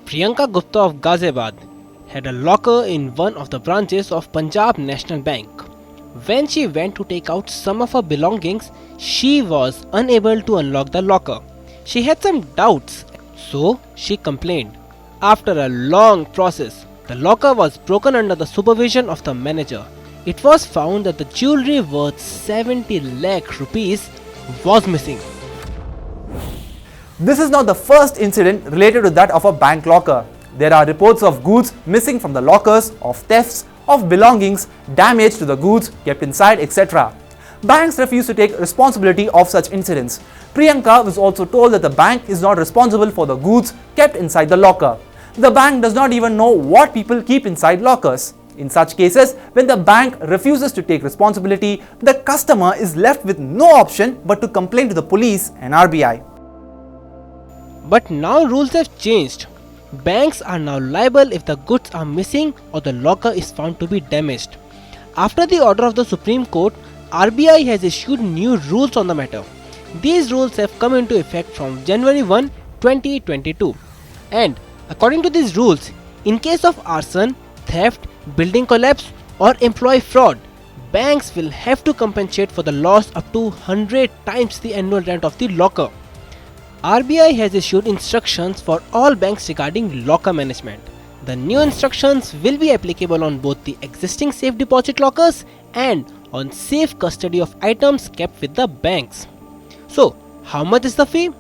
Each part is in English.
Priyanka Gupta of Ghaziabad had a locker in one of the branches of Punjab National Bank. When she went to take out some of her belongings, she was unable to unlock the locker. She had some doubts, so she complained. After a long process, the locker was broken under the supervision of the manager. It was found that the jewelry worth 70 lakh rupees was missing. This is not the first incident related to that of a bank locker. There are reports of goods missing from the lockers, of thefts, of belongings, damage to the goods kept inside, etc. Banks refuse to take responsibility of such incidents. Priyanka was also told that the bank is not responsible for the goods kept inside the locker. The bank does not even know what people keep inside lockers. In such cases, when the bank refuses to take responsibility, the customer is left with no option but to complain to the police and RBI. But now rules have changed. Banks are now liable if the goods are missing or the locker is found to be damaged. After the order of the Supreme Court, RBI has issued new rules on the matter. These rules have come into effect from January 1, 2022. And according to these rules, in case of arson, theft, building collapse or employee fraud, banks will have to compensate for the loss up to 100 times the annual rent of the locker. RBI has issued instructions for all banks regarding locker management. The new instructions will be applicable on both the existing safe deposit lockers and on safe custody of items kept with the banks. So, how much is the fee?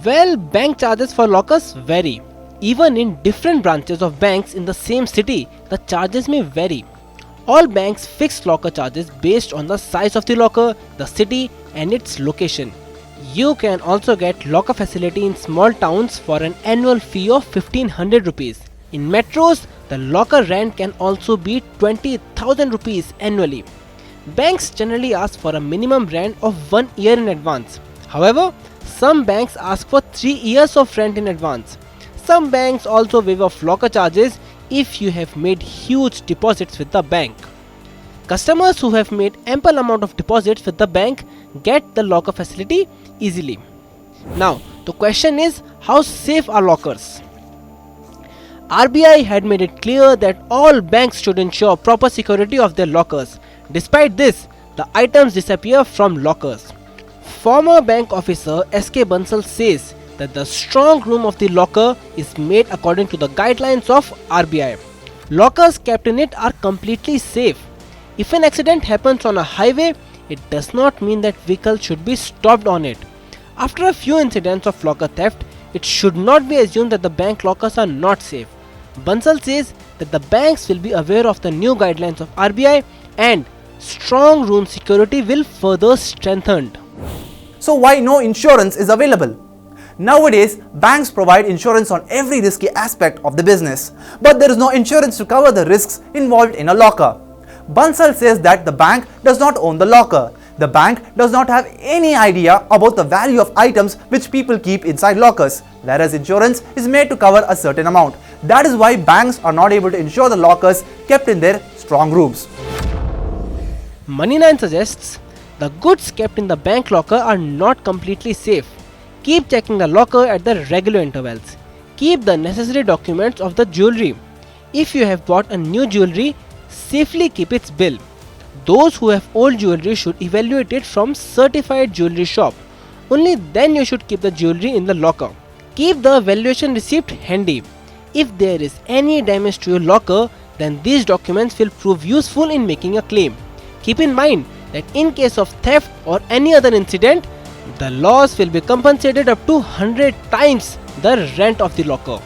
Well, bank charges for lockers vary. Even in different branches of banks in the same city, the charges may vary. All banks fix locker charges based on the size of the locker, the city and its location. You can also get locker facility in small towns for an annual fee of 1500 rupees. In metros, the locker rent can also be 20,000 rupees annually. Banks generally ask for a minimum rent of 1 year in advance. However, some banks ask for 3 years of rent in advance. Some banks also waive off locker charges if you have made huge deposits with the bank. Customers who have made ample amount of deposits with the bank get the locker facility easily. Now, the question is, how safe are lockers? RBI had made it clear that all banks should ensure proper security of their lockers. Despite this, the items disappear from lockers. Former bank officer SK Bansal says that the strong room of the locker is made according to the guidelines of RBI. Lockers kept in it are completely safe. If an accident happens on a highway, it does not mean that vehicles should be stopped on it. After a few incidents of locker theft, it should not be assumed that the bank lockers are not safe. Bansal says that the banks will be aware of the new guidelines of RBI and strong room security will further strengthened. So why no insurance is available? Nowadays, banks provide insurance on every risky aspect of the business, but there is no insurance to cover the risks involved in a locker. Bansal says that the bank does not own the locker. The bank does not have any idea about the value of items which people keep inside lockers, whereas insurance is made to cover a certain amount. That is why banks are not able to insure the lockers kept in their strong rooms. Money9 suggests the goods kept in the bank locker are not completely safe. Keep checking the locker at the regular intervals. Keep the necessary documents of the jewelry. If you have bought a new jewelry, safely keep its bill. Those who have old jewelry should evaluate it from certified jewelry shop. Only then you should keep the jewelry in the locker. Keep the valuation receipt handy. If there is any damage to your locker, then these documents will prove useful in making a claim. Keep in mind that in case of theft or any other incident, the loss will be compensated up to 100 times the rent of the locker.